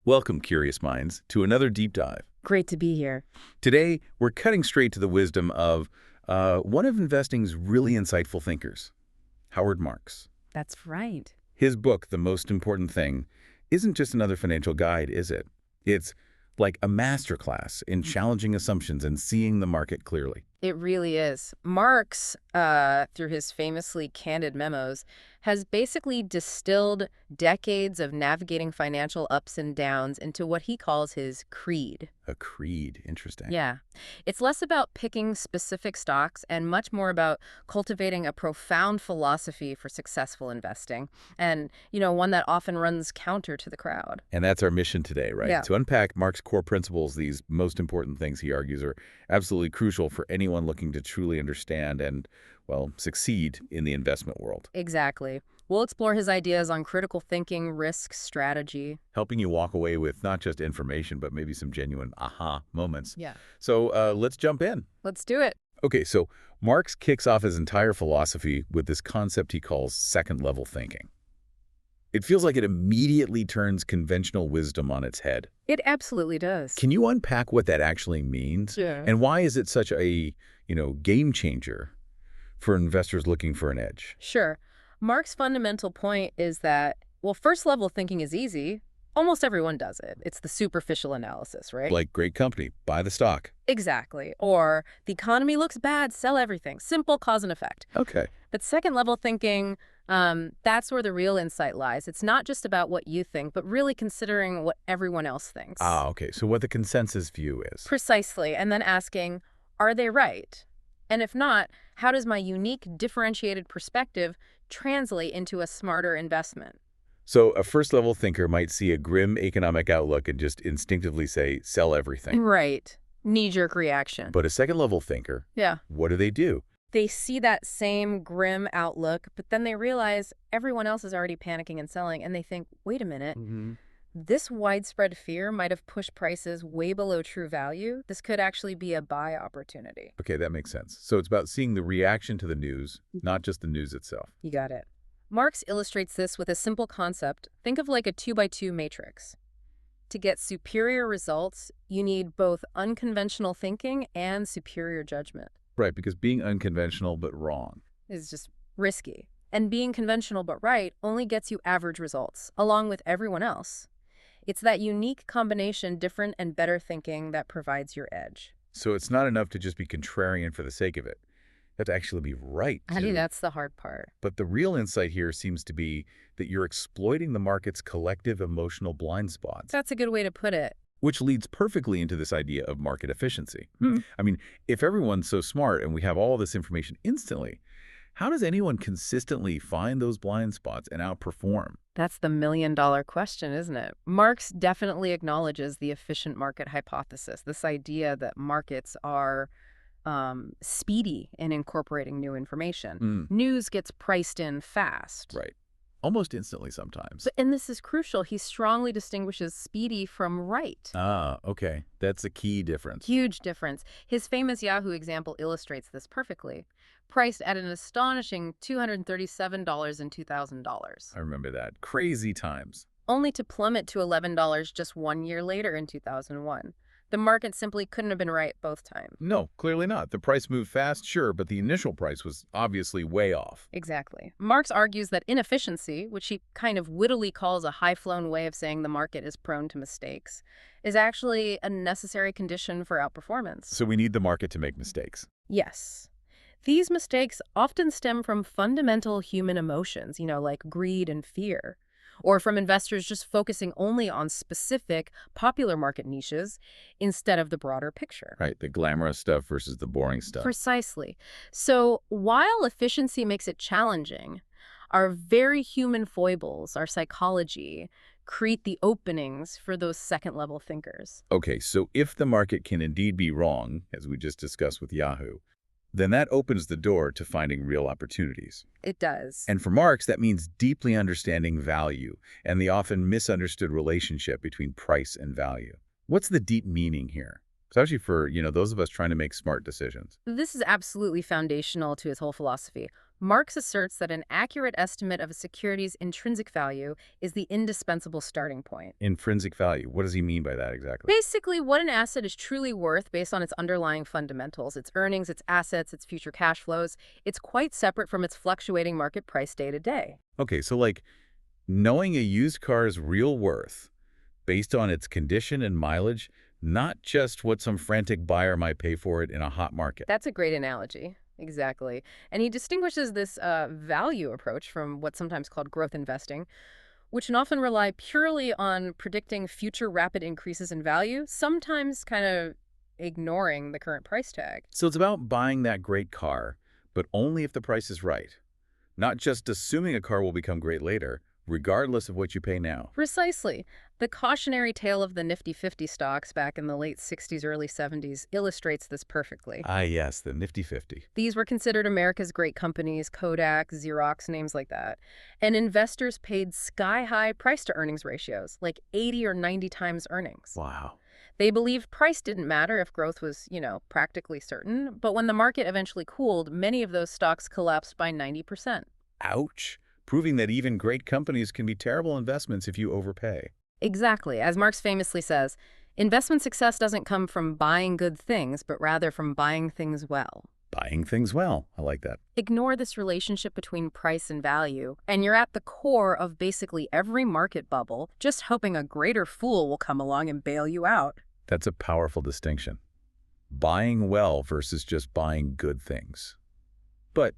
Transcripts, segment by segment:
Welcome, curious minds, to another deep dive. Great to be here. Today, we're cutting straight to the wisdom of one of investing's really insightful thinkers, Howard Marks. That's right. His book, The Most Important Thing, isn't just another financial guide, is it? It's like a masterclass in challenging assumptions and seeing the market clearly. It really is. Marx, through his famously candid memos, has basically distilled decades of navigating financial ups and downs into what he calls his creed. A creed. Interesting. Yeah. It's less about picking specific stocks and much more about cultivating a profound philosophy for successful investing, and, one that often runs counter to the crowd. And that's our mission today, right? Yeah. To unpack Mark's core principles, these most important things he argues are absolutely crucial for anyone looking to truly understand and, well, succeed in the investment world. Exactly. We'll explore his ideas on critical thinking, risk, strategy. Helping you walk away with not just information, but maybe some genuine aha moments. Yeah. So let's jump in. Let's do it. Okay, so Marx kicks off his entire philosophy with this concept he calls second-level thinking. It feels like it immediately turns conventional wisdom on its head. It absolutely does. Can you unpack what that actually means? Yeah. And why is it such a, game changer for investors looking for an edge? Sure. Mark's fundamental point is that, first-level thinking is easy. Almost everyone does it. It's the superficial analysis, right? Like great company, buy the stock. Exactly. Or the economy looks bad, sell everything. Simple cause and effect. Okay. But second-level thinking, that's where the real insight lies. It's not just about what you think, but really considering what everyone else thinks. Ah, okay. So what the consensus view is. Precisely. And then asking, are they right? And if not, how does my unique, differentiated perspective translate into a smarter investment? So a first-level thinker might see a grim economic outlook and just instinctively say, sell everything. Right. Knee-jerk reaction. But a second-level thinker, Yeah. what do? They see that same grim outlook, but then they realize everyone else is already panicking and selling, and they think, wait a minute, this widespread fear might have pushed prices way below true value. This could actually be a buy opportunity. Okay, that makes sense. So it's about seeing the reaction to the news, not just the news itself. You got it. Marx illustrates this with a simple concept. Think of like a 2x2 matrix. To get superior results, you need both unconventional thinking and superior judgment. Right, because being unconventional but wrong Is just risky. And being conventional but right only gets you average results, along with everyone else. It's that unique combination, different and better thinking, that provides your edge. So it's not enough to just be contrarian for the sake of it. You have to actually be right, I think too. that's the hard part. But the real insight here seems to be that you're exploiting the market's collective emotional blind spots, That's a good way to put it. which leads perfectly into this idea of market efficiency. I mean, if everyone's so smart and we have all this information instantly, how does anyone consistently find those blind spots and outperform? That's the million-dollar question, isn't it? Marx definitely acknowledges the efficient market hypothesis, this idea that markets are speedy in incorporating new information. News gets priced in fast. Right. Almost instantly sometimes. And this is crucial. He strongly distinguishes speedy from right. Ah, okay. That's a key difference. Huge difference. His famous Yahoo example illustrates this perfectly. Priced at an astonishing $237 and $2,000. I remember that. Crazy times. Only to plummet to $11 just 1 year later in 2001. The market simply couldn't have been right both times. No, clearly not. The price moved fast, sure, but the initial price was obviously way off. Exactly. Marx argues that inefficiency, which he kind of wittily calls a high-flown way of saying the market is prone to mistakes, is actually a necessary condition for outperformance. So we need the market to make mistakes. Yes. These mistakes often stem from fundamental human emotions, like greed and fear, or from investors just focusing only on specific popular market niches instead of the broader picture. Right, the glamorous stuff versus the boring stuff. Precisely. So while efficiency makes it challenging, our very human foibles, our psychology, create the openings for those second-level thinkers. Okay, so if the market can indeed be wrong, as we just discussed with Yahoo, then that opens the door to finding real opportunities. It does. And for Marx, that means deeply understanding value and the often misunderstood relationship between price and value. What's the deep meaning here? especially for, those of us trying to make smart decisions. This is absolutely foundational to his whole philosophy. Marx asserts that an accurate estimate of a security's intrinsic value is the indispensable starting point. Intrinsic value. What does he mean by that exactly? Basically, what an asset is truly worth based on its underlying fundamentals, its earnings, its assets, its future cash flows. It's quite separate from its fluctuating market price day to day. Okay, so like knowing a used car's real worth based on its condition and mileage, not just what some frantic buyer might pay for it in a hot market. That's a great analogy. Exactly. And he distinguishes this value approach from what's sometimes called growth investing, which can often rely purely on predicting future rapid increases in value, sometimes kind of ignoring the current price tag. So it's about buying that great car, but only if the price is right. Not just assuming a car will become great later, regardless of what you pay now. Precisely. The cautionary tale of the Nifty 50 stocks back in the late 60s, early 70s illustrates this perfectly. Ah, yes, the Nifty 50. These were considered America's great companies, Kodak, Xerox, names like that. And investors paid sky-high price-to-earnings ratios, like 80 or 90 times earnings. Wow. They believed price didn't matter if growth was, practically certain. But when the market eventually cooled, many of those stocks collapsed by 90%. Ouch. Proving that even great companies can be terrible investments if you overpay. Exactly. As Marx famously says, investment success doesn't come from buying good things, but rather from buying things well. Buying things well. I like that. Ignore this relationship between price and value, and you're at the core of basically every market bubble, just hoping a greater fool will come along and bail you out. That's a powerful distinction. Buying well versus just buying good things. But,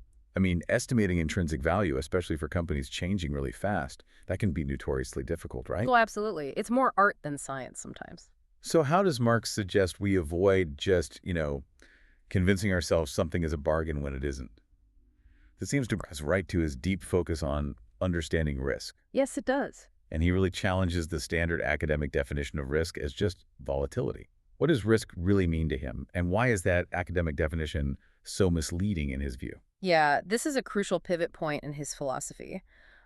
estimating intrinsic value, especially for companies changing really fast, that can be notoriously difficult, right? Well, absolutely. It's more art than science sometimes. So how does Marx suggest we avoid just, convincing ourselves something is a bargain when it isn't? This seems to bring us right to his deep focus on understanding risk. Yes, it does. And he really challenges the standard academic definition of risk as just volatility. What does risk really mean to him? And why is that academic definition so misleading in his view? Yeah, this is a crucial pivot point in his philosophy.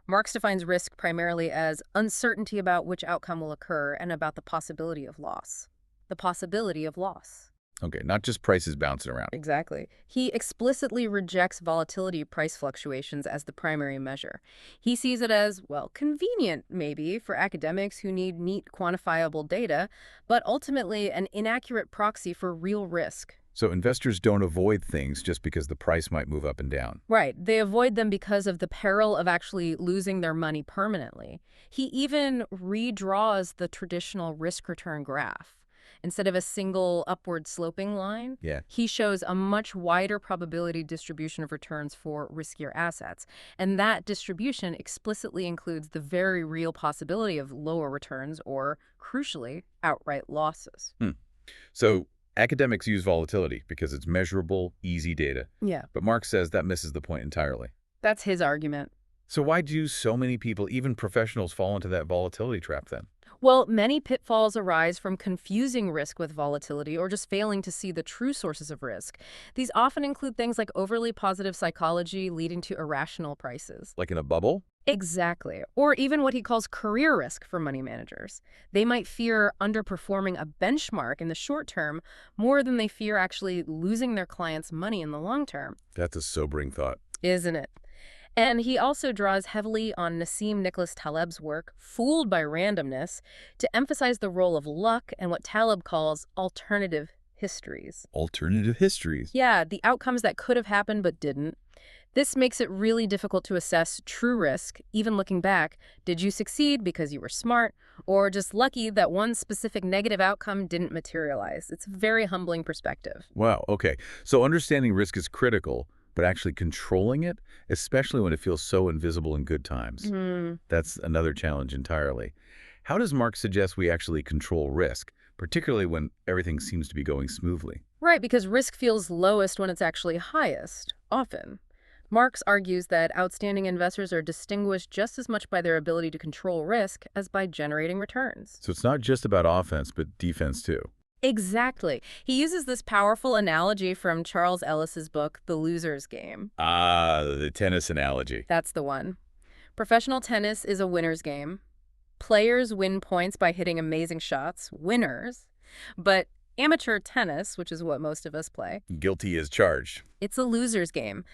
Marx defines risk primarily as uncertainty about which outcome will occur and about the possibility of loss. The possibility of loss. Okay, not just prices bouncing around. Exactly. He explicitly rejects volatility price fluctuations as the primary measure. He sees it as, well, convenient, maybe, for academics who need neat, quantifiable data, but ultimately an inaccurate proxy for real risk. So investors don't avoid things just because the price might move up and down. Right. They avoid them because of the peril of actually losing their money permanently. He even redraws the traditional risk-return graph. Instead of a single upward sloping line, he shows a much wider probability distribution of returns for riskier assets. And that distribution explicitly includes the very real possibility of lower returns or, crucially, outright losses. So academics use volatility because it's measurable, easy data. Yeah. But Marx says that misses the point entirely. That's his argument. So why do so many people, even professionals, fall into that volatility trap then? Well, many pitfalls arise from confusing risk with volatility or just failing to see the true sources of risk. These often include things like overly positive psychology leading to irrational prices. Like in a bubble? Exactly. Or even what he calls career risk for money managers. They might fear underperforming a benchmark in the short term more than they fear actually losing their clients' money in the long term. That's a sobering thought. Isn't it? And he also draws heavily on Nassim Nicholas Taleb's work, Fooled by Randomness, to emphasize the role of luck and what Taleb calls alternative histories. Alternative histories? Yeah, the outcomes that could have happened but didn't. This makes it really difficult to assess true risk, even looking back. Did you succeed because you were smart, or just lucky that one specific negative outcome didn't materialize? It's a very humbling perspective. Wow, okay. So understanding risk is critical, but actually controlling it, especially when it feels so invisible in good times, that's another challenge entirely. How does Marx suggest we actually control risk, particularly when everything seems to be going smoothly? Right, because risk feels lowest when it's actually highest, often. Marx argues that outstanding investors are distinguished just as much by their ability to control risk as by generating returns. So it's not just about offense, but defense too. Exactly. He uses this powerful analogy from Charles Ellis's book, The Loser's Game. Ah, the tennis analogy. That's the one. Professional tennis is a winner's game. Players win points by hitting amazing shots, winners. But Amateur tennis, which is what most of us play, Guilty as charged. it's a loser's game.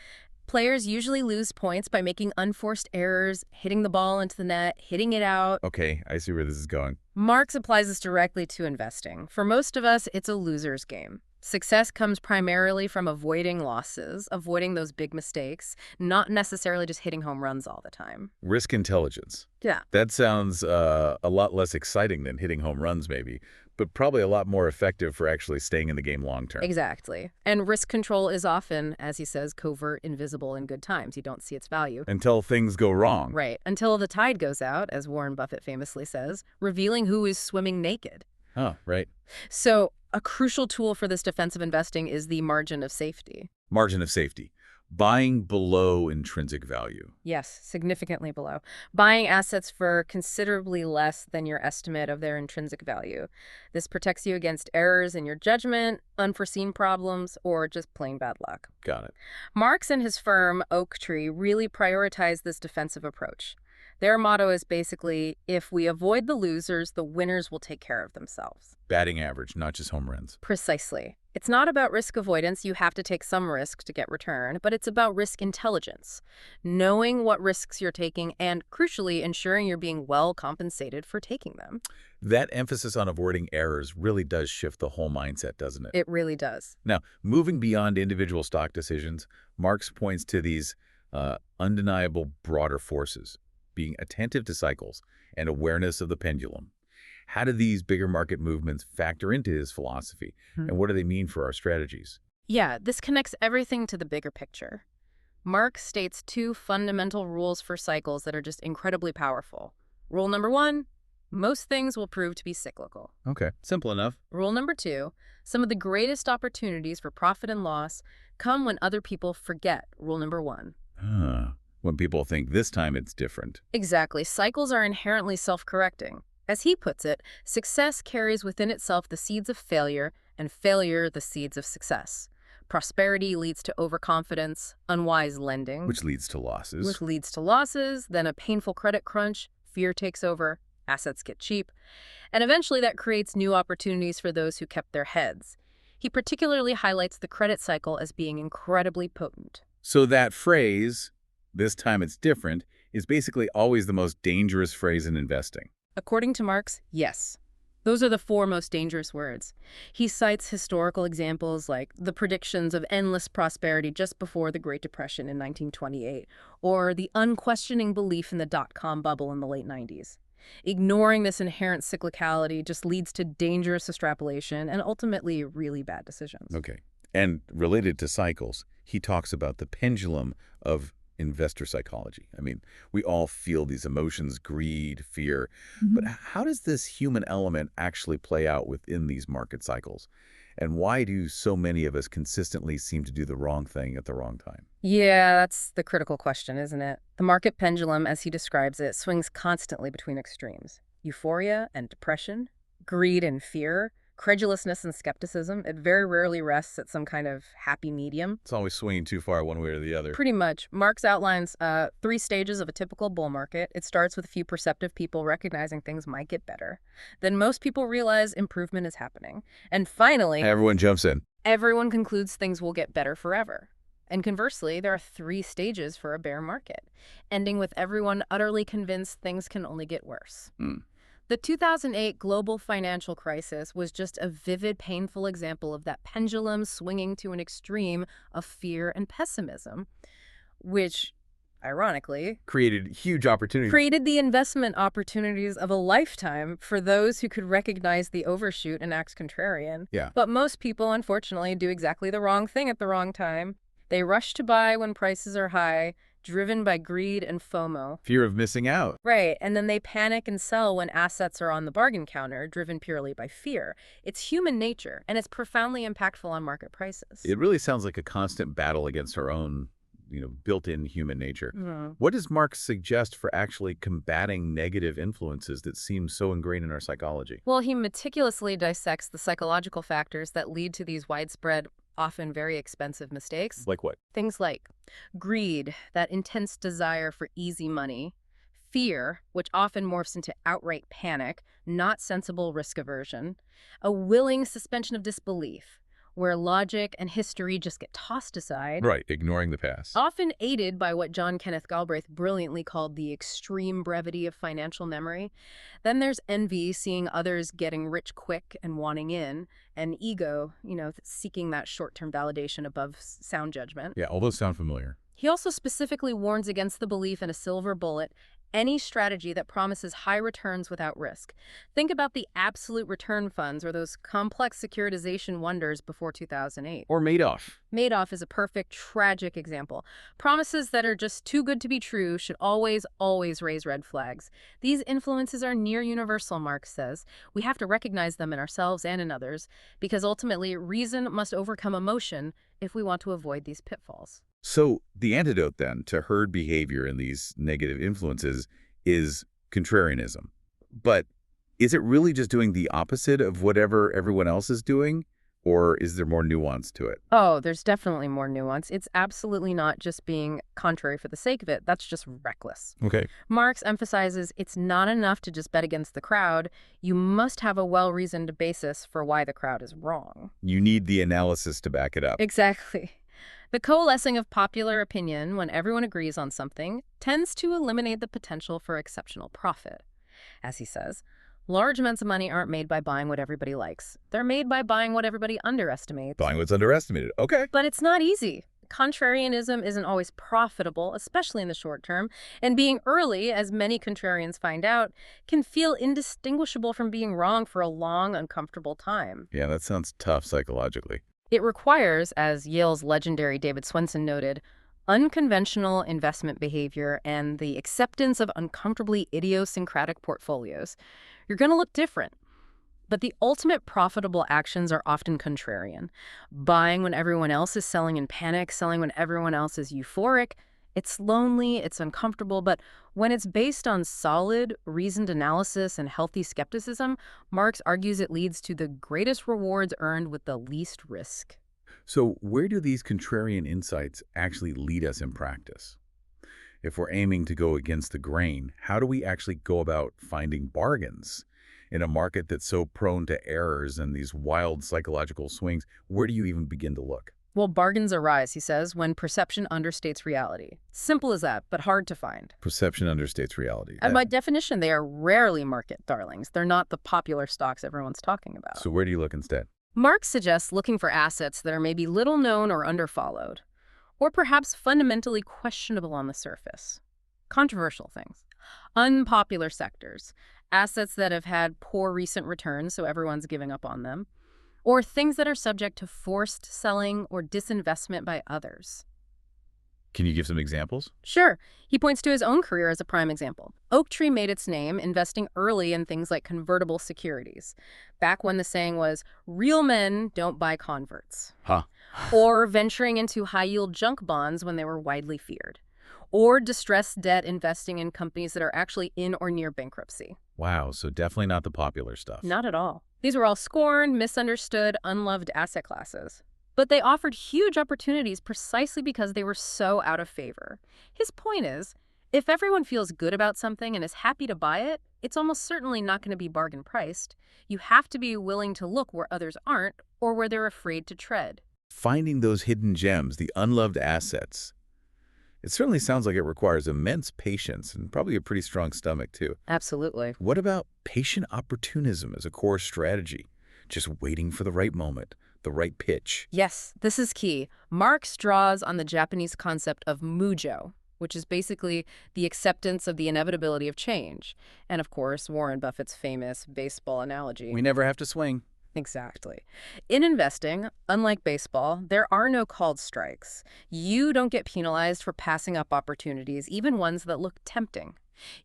Players usually lose points by making unforced errors, hitting the ball into the net, hitting it out. Okay, I see where this is going. Marx applies this directly to investing. For most of us, it's a loser's game. Success comes primarily from avoiding losses, avoiding those big mistakes, not necessarily just hitting home runs all the time. Risk intelligence. Yeah. That sounds a lot less exciting than hitting home runs, maybe, but probably a lot more effective for actually staying in the game long term. Exactly. And risk control is often, as he says, covert, invisible in good times. You don't see its value. Until things go wrong. Right. Until the tide goes out, as Warren Buffett famously says, revealing who is swimming naked. Oh, right. So a crucial tool for this defensive investing is the margin of safety. Margin of safety. Buying below intrinsic value. Yes, significantly below. Buying assets for considerably less than your estimate of their intrinsic value. This protects you against errors in your judgment, unforeseen problems, or just plain bad luck. Got it. Marx and his firm, Oaktree, really prioritize this defensive approach. Their motto is basically, if we avoid the losers, the winners will take care of themselves. Batting average, not just home runs. Precisely. It's not about risk avoidance. You have to take some risk to get return, but it's about risk intelligence, knowing what risks you're taking and, crucially, ensuring you're being well compensated for taking them. That emphasis on avoiding errors really does shift the whole mindset, doesn't it? It really does. Now, moving beyond individual stock decisions, Marx points to these undeniable broader forces, being attentive to cycles and awareness of the pendulum. How do these bigger market movements factor into his philosophy, and what do they mean for our strategies? Yeah, this connects everything to the bigger picture. Marx states two fundamental rules for cycles that are just incredibly powerful. Rule number one, most things will prove to be cyclical. Okay, simple enough. Rule number two, some of the greatest opportunities for profit and loss come when other people forget rule number one. When people think this time it's different. Exactly. Cycles are inherently self-correcting. As he puts it, success carries within itself the seeds of failure, and failure the seeds of success. Prosperity leads to overconfidence, unwise lending. Which leads to losses. Then a painful credit crunch, fear takes over, assets get cheap, and eventually that creates new opportunities for those who kept their heads. He particularly highlights the credit cycle as being incredibly potent. So that phrase, this time it's different, is basically always the most dangerous phrase in investing. According to Marx, yes. Those are the four most dangerous words. He cites historical examples like the predictions of endless prosperity just before the Great Depression in 1928, or the unquestioning belief in the dot-com bubble in the late 90s. Ignoring this inherent cyclicality just leads to dangerous extrapolation and ultimately really bad decisions. Okay. And related to cycles, he talks about the pendulum of investor psychology. I mean, we all feel these emotions, greed, fear, but how does this human element actually play out within these market cycles? And why do so many of us consistently seem to do the wrong thing at the wrong time? Yeah, that's the critical question, isn't it? The market pendulum, as he describes it, swings constantly between extremes. Euphoria and depression, greed and fear, credulousness and skepticism. It very rarely rests at some kind of happy medium. It's always swinging too far one way or the other. Pretty much. Marx outlines 3 stages of a typical bull market. It starts with a few perceptive people recognizing things might get better. Then most people realize improvement is happening. And finally, Everyone jumps in. everyone concludes things will get better forever. And conversely, there are 3 stages for a bear market, ending with everyone utterly convinced things can only get worse. The 2008 global financial crisis was just a vivid, painful example of that pendulum swinging to an extreme of fear and pessimism, which, ironically, Created huge opportunities. created the investment opportunities of a lifetime for those who could recognize the overshoot and act contrarian. Yeah. But most people, unfortunately, do exactly the wrong thing at the wrong time. They rush to buy when prices are high, driven by greed and FOMO. Fear of missing out. Right, and then they panic and sell when assets are on the bargain counter, driven purely by fear. It's human nature, and it's profoundly impactful on market prices. It really sounds like a constant battle against our own, built-in human nature. What does Marx suggest for actually combating negative influences that seem so ingrained in our psychology? Well, he meticulously dissects the psychological factors that lead to these widespread, often very expensive mistakes. Like what? Things like greed, that intense desire for easy money, fear, which often morphs into outright panic, not sensible risk aversion, a willing suspension of disbelief, where logic and history just get tossed aside, Right, ignoring the past. often aided by what John Kenneth Galbraith brilliantly called the extreme brevity of financial memory. Then there's envy, seeing others getting rich quick and wanting in, and ego, seeking that short-term validation above sound judgment. Yeah, all those sound familiar. He also specifically warns against the belief in a silver bullet, any strategy that promises high returns without risk. Think about the absolute return funds or those complex securitization wonders before 2008. Or Madoff. Madoff is a perfect, tragic example. Promises that are just too good to be true should always, always raise red flags. These influences are near universal, Marx says. We have to recognize them in ourselves and in others, because ultimately reason must overcome emotion if we want to avoid these pitfalls. So the antidote then to herd behavior and these negative influences is contrarianism. But is it really just doing the opposite of whatever everyone else is doing? Or is there more nuance to it? Oh, there's definitely more nuance. It's absolutely not just being contrary for the sake of it. That's just reckless. Okay. Marx emphasizes it's not enough to just bet against the crowd. You must have a well-reasoned basis for why the crowd is wrong. You need the analysis to back it up. Exactly. The coalescing of popular opinion when everyone agrees on something tends to eliminate the potential for exceptional profit. As he says, large amounts of money aren't made by buying what everybody likes. They're made by buying what everybody underestimates. Buying what's underestimated. Okay. But it's not easy. Contrarianism isn't always profitable, especially in the short term, and being early, as many contrarians find out, can feel indistinguishable from being wrong for a long, uncomfortable time. Yeah, that sounds tough psychologically. It requires, as Yale's legendary David Swenson noted, unconventional investment behavior and the acceptance of uncomfortably idiosyncratic portfolios. You're going to look different. But the ultimate profitable actions are often contrarian. Buying when everyone else is selling in panic, selling when everyone else is euphoric. It's lonely, it's uncomfortable, but when it's based on solid, reasoned analysis and healthy skepticism, Marx argues it leads to the greatest rewards earned with the least risk. So where do these contrarian insights actually lead us in practice? If we're aiming to go against the grain, how do we actually go about finding bargains? In a market that's so prone to errors and these wild psychological swings, where do you even begin to look? Well, bargains arise, he says, when perception understates reality. Simple as that, but hard to find. Perception understates reality. And by definition, they are rarely market darlings. They're not the popular stocks everyone's talking about. So where do you look instead? Marx suggests looking for assets that are maybe little known or underfollowed, or perhaps fundamentally questionable on the surface. Controversial things. Unpopular sectors. Assets that have had poor recent returns, so everyone's giving up on them. Or things that are subject to forced selling or disinvestment by others. Can you give some examples? Sure. He points to his own career as a prime example. Oaktree made its name investing early in things like convertible securities, back when the saying was, real men don't buy converts. Huh. Or venturing into high-yield junk bonds when they were widely feared. Or distressed debt investing in companies that are actually in or near bankruptcy. Wow, so definitely not the popular stuff. Not at all. These were all scorned, misunderstood, unloved asset classes. But they offered huge opportunities precisely because they were so out of favor. His point is, if everyone feels good about something and is happy to buy it, it's almost certainly not going to be bargain priced. You have to be willing to look where others aren't or where they're afraid to tread. Finding those hidden gems, the unloved assets. It certainly sounds like it requires immense patience and probably a pretty strong stomach, too. Absolutely. What about patient opportunism as a core strategy? Just waiting for the right moment, the right pitch. Yes, this is key. Marx draws on the Japanese concept of mujo, which is basically the acceptance of the inevitability of change. And of course, Warren Buffett's famous baseball analogy. We never have to swing. Exactly. In investing, unlike baseball, there are no called strikes. You don't get penalized for passing up opportunities, even ones that look tempting.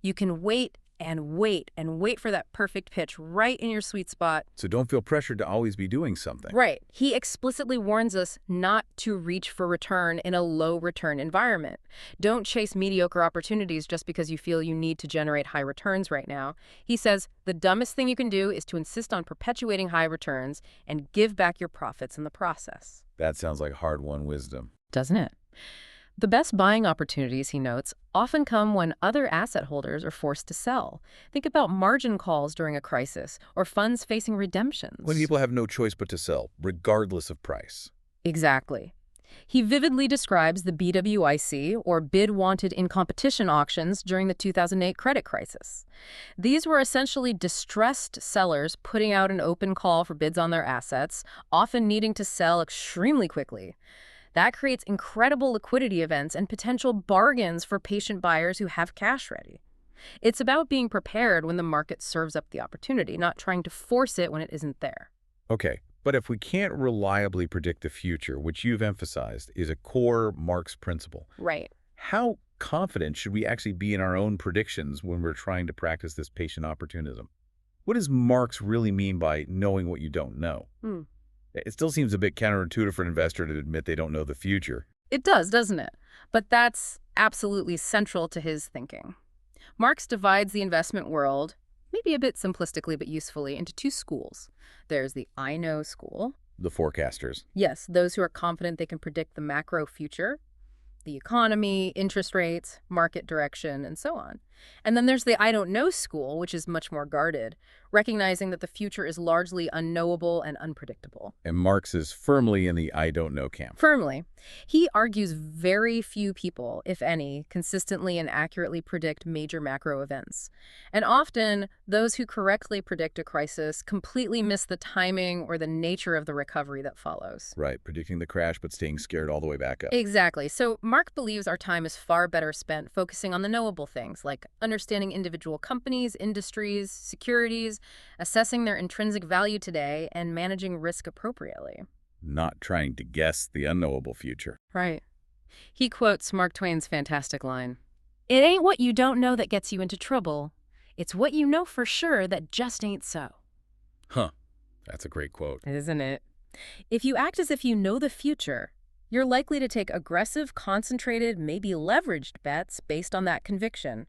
You can wait and wait and wait for that perfect pitch right in your sweet spot. So don't feel pressured to always be doing something. Right. He explicitly warns us not to reach for return in a low-return environment. Don't chase mediocre opportunities just because you feel you need to generate high returns right now. He says the dumbest thing you can do is to insist on perpetuating high returns and give back your profits in the process. That sounds like hard-won wisdom. Doesn't it? The best buying opportunities, he notes, often come when other asset holders are forced to sell. Think about margin calls during a crisis or funds facing When redemptions. people have no choice but to sell, regardless of price. Exactly. He vividly describes the BWIC, or bid wanted in competition auctions during the 2008 credit crisis. These were essentially distressed sellers putting out an open call for bids on their assets, often needing to sell extremely quickly. That creates incredible liquidity events and potential bargains for patient buyers who have cash ready. It's about being prepared when the market serves up the opportunity, not trying to force it when it isn't there. Okay, but if we can't reliably predict the future, which you've emphasized is a core Marx principle, Right. how confident should we actually be in our own predictions when we're trying to practice this patient opportunism? What does Marx really mean by knowing what you don't know? Hmm. It still seems a bit counterintuitive for an investor to admit they don't know the future. It does, doesn't it? But that's absolutely central to his thinking. Marx divides the investment world, maybe a bit simplistically but usefully, into two schools. There's the I know school. The forecasters. Yes, those who are confident they can predict the macro future, the economy, interest rates, market direction, and so on. And then there's the I don't know school, which is much more guarded, recognizing that the future is largely unknowable and unpredictable. And Marx is firmly in the I don't know camp. Firmly. He argues very few people, if any, consistently and accurately predict major macro events. And often, those who correctly predict a crisis completely miss the timing or the nature of the recovery that follows. Right, predicting the crash but staying scared all the way back up. Exactly. So Mark believes our time is far better spent focusing on the knowable things, like understanding individual companies, industries, securities, assessing their intrinsic value today, and managing risk appropriately. Not trying to guess the unknowable future. Right. He quotes Mark Twain's fantastic line, "It ain't what you don't know that gets you into trouble. It's what you know for sure that just ain't so." Huh, that's a great quote. Isn't it? If you act as if you know the future, you're likely to take aggressive, concentrated, maybe leveraged bets based on that conviction.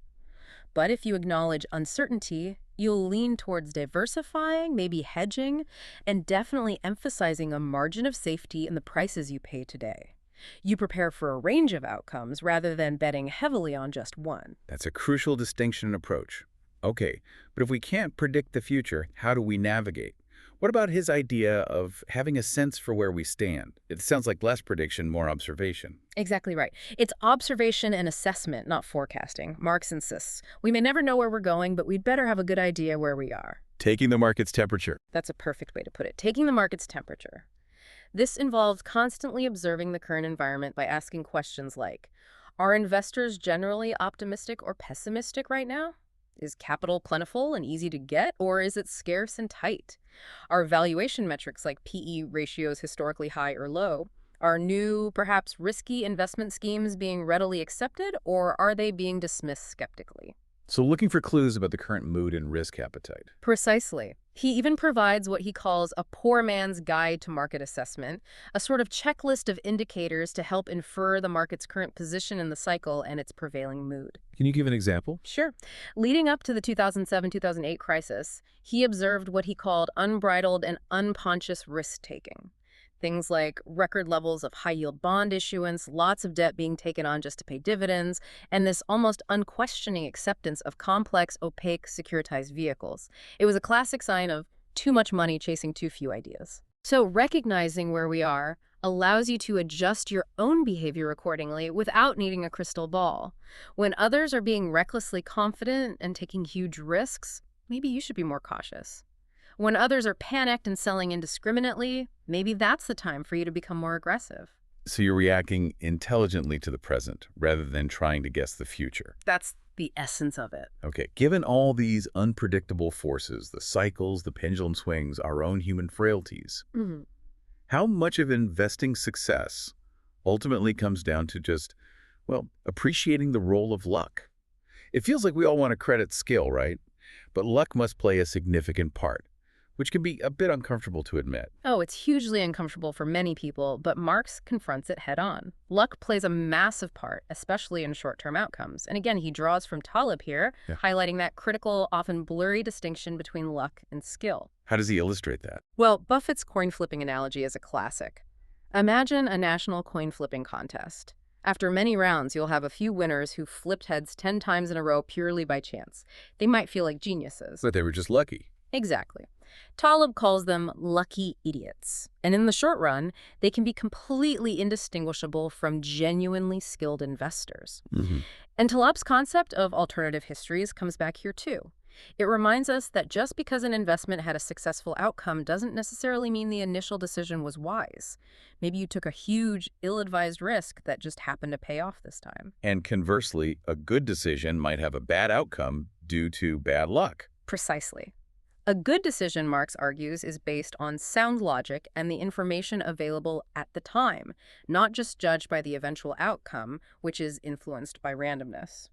But if you acknowledge uncertainty, you'll lean towards diversifying, maybe hedging, and definitely emphasizing a margin of safety in the prices you pay today. You prepare for a range of outcomes rather than betting heavily on just one. That's a crucial distinction and approach. Okay, but if we can't predict the future, how do we navigate? What about his idea of having a sense for where we stand? It sounds like less prediction, more observation. Exactly right. It's observation and assessment, not forecasting. Marx insists. We may never know where we're going, but we'd better have a good idea where we are. Taking the market's temperature. That's a perfect way to put it. Taking the market's temperature. This involves constantly observing the current environment by asking questions like, are investors generally optimistic or pessimistic right now? Is capital plentiful and easy to get, or is it scarce and tight? Are valuation metrics like PE ratios historically high or low? Are new, perhaps risky investment schemes being readily accepted, or are they being dismissed skeptically? So looking for clues about the current mood and risk appetite. Precisely. He even provides what he calls a poor man's guide to market assessment, a sort of checklist of indicators to help infer the market's current position in the cycle and its prevailing mood. Can you give an example? Sure. Leading up to the 2007-2008 crisis, he observed what he called unbridled and unconscious risk-taking. Things like record levels of high-yield bond issuance, lots of debt being taken on just to pay dividends, and this almost unquestioning acceptance of complex, opaque, securitized vehicles. It was a classic sign of too much money chasing too few ideas. So recognizing where we are allows you to adjust your own behavior accordingly without needing a crystal ball. When others are being recklessly confident and taking huge risks, maybe you should be more cautious. When others are panicked and selling indiscriminately, maybe that's the time for you to become more aggressive. So you're reacting intelligently to the present rather than trying to guess the future. That's the essence of it. Okay, given all these unpredictable forces, the cycles, the pendulum swings, our own human frailties, how much of investing success ultimately comes down to just, well, appreciating the role of luck? It feels like we all want to credit skill, right? But luck must play a significant part, which can be a bit uncomfortable to admit. Oh, it's hugely uncomfortable for many people, but Marx confronts it head on. Luck plays a massive part, especially in short-term outcomes. And again, he draws from Taleb here, highlighting that critical, often blurry distinction between luck and skill. How does he illustrate that? Well, Buffett's coin flipping analogy is a classic. Imagine a national coin flipping contest. After many rounds, you'll have a few winners who flipped heads 10 times in a row purely by chance. They might feel like geniuses. But they were just lucky. Exactly. Taleb calls them lucky idiots. And in the short run, they can be completely indistinguishable from genuinely skilled investors. And Taleb's concept of alternative histories comes back here too. It reminds us that just because an investment had a successful outcome doesn't necessarily mean the initial decision was wise. Maybe you took a huge, ill-advised risk that just happened to pay off this time. And conversely, a good decision might have a bad outcome due to bad luck. Precisely. A good decision, Marx argues, is based on sound logic and the information available at the time, not just judged by the eventual outcome, which is influenced by randomness.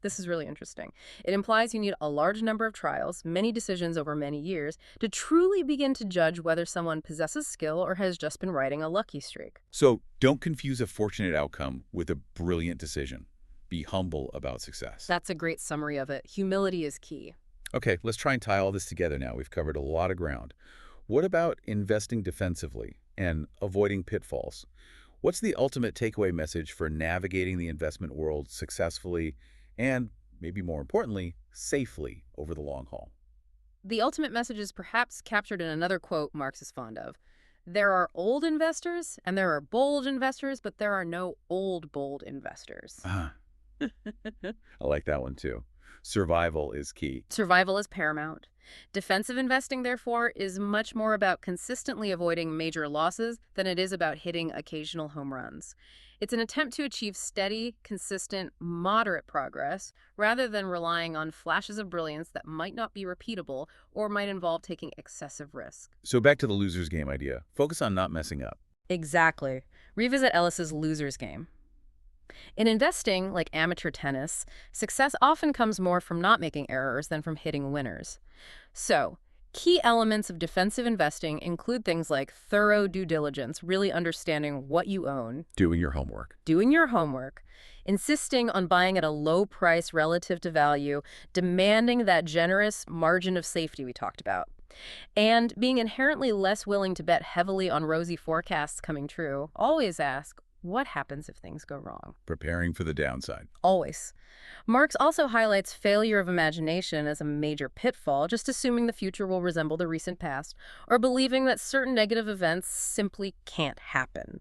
This is really interesting. It implies you need a large number of trials, many decisions over many years, to truly begin to judge whether someone possesses skill or has just been riding a lucky streak. So don't confuse a fortunate outcome with a brilliant decision. Be humble about success. That's a great summary of it. Humility is key. Okay, let's try and tie all this together now. We've covered a lot of ground. What about investing defensively and avoiding pitfalls? What's the ultimate takeaway message for navigating the investment world successfully and, maybe more importantly, safely over the long haul? The ultimate message is perhaps captured in another quote Marx is fond of. There are old investors and there are bold investors, but there are no old bold investors. I like that one too. Survival is key. Survival is paramount. Defensive investing, therefore, is much more about consistently avoiding major losses than it is about hitting occasional home runs. It's an attempt to achieve steady, consistent, moderate progress rather than relying on flashes of brilliance that might not be repeatable or might involve taking excessive risk. So back to the loser's game idea. Focus on not messing up. Exactly. Revisit Ellis's loser's game. In investing, like amateur tennis, success often comes more from not making errors than from hitting winners. So, key elements of defensive investing include things like thorough due diligence, really understanding what you own, Doing your homework. insisting on buying at a low price relative to value, demanding that generous margin of safety we talked about, and being inherently less willing to bet heavily on rosy forecasts coming true. Always ask, what happens if things go wrong? Preparing for the downside. Always. Marx also highlights failure of imagination as a major pitfall, just assuming the future will resemble the recent past, or believing that certain negative events simply can't happen.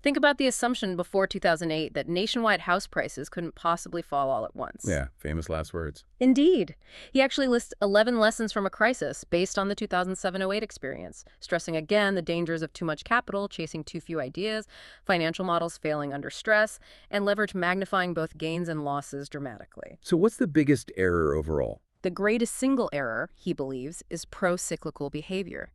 Think about the assumption before 2008 that nationwide house prices couldn't possibly fall all at once. Yeah, famous last words. Indeed. He actually lists 11 lessons from a crisis based on the 2007-08 experience, stressing again the dangers of too much capital, chasing too few ideas, financial models failing under stress, and leverage magnifying both gains and losses dramatically. So what's the biggest error overall? The greatest single error, he believes, is pro-cyclical behavior.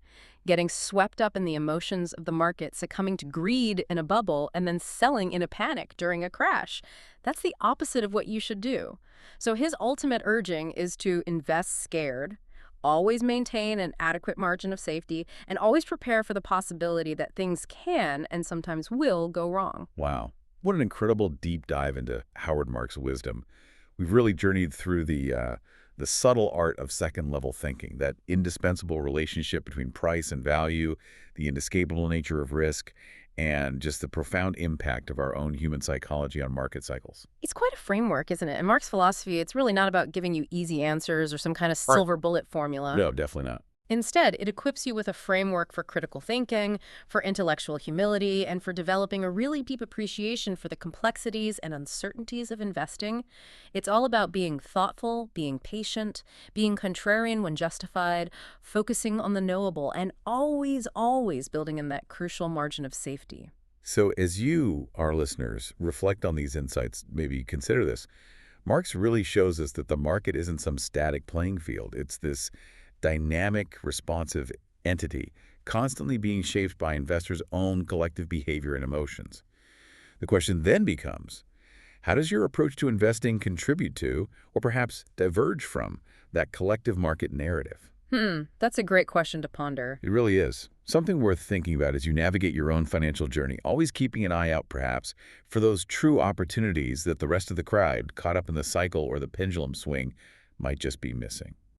Getting swept up in the emotions of the market, succumbing to greed in a bubble, and then selling in a panic during a crash. That's the opposite of what you should do. So his ultimate urging is to invest scared, always maintain an adequate margin of safety, and always prepare for the possibility that things can and sometimes will go wrong. Wow. What an incredible deep dive into Howard Marks' wisdom. We've really journeyed through the subtle art of second-level thinking, that indispensable relationship between price and value, the inescapable nature of risk, and just the profound impact of our own human psychology on market cycles. It's quite a framework, isn't it? In Marx's philosophy, it's really not about giving you easy answers or some kind of silver bullet formula. No, definitely not. Instead, it equips you with a framework for critical thinking, for intellectual humility, and for developing a really deep appreciation for the complexities and uncertainties of investing. It's all about being thoughtful, being patient, being contrarian when justified, focusing on the knowable, and always, always building in that crucial margin of safety. So as you, our listeners, reflect on these insights, maybe consider this. Marx really shows us that the market isn't some static playing field. It's this dynamic, responsive entity, constantly being shaped by investors' own collective behavior and emotions. The question then becomes, how does your approach to investing contribute to, or perhaps diverge from, that collective market narrative? That's a great question to ponder. It really is. Something worth thinking about as you navigate your own financial journey, always keeping an eye out, perhaps, for those true opportunities that the rest of the crowd, caught up in the cycle or the pendulum swing, might just be missing.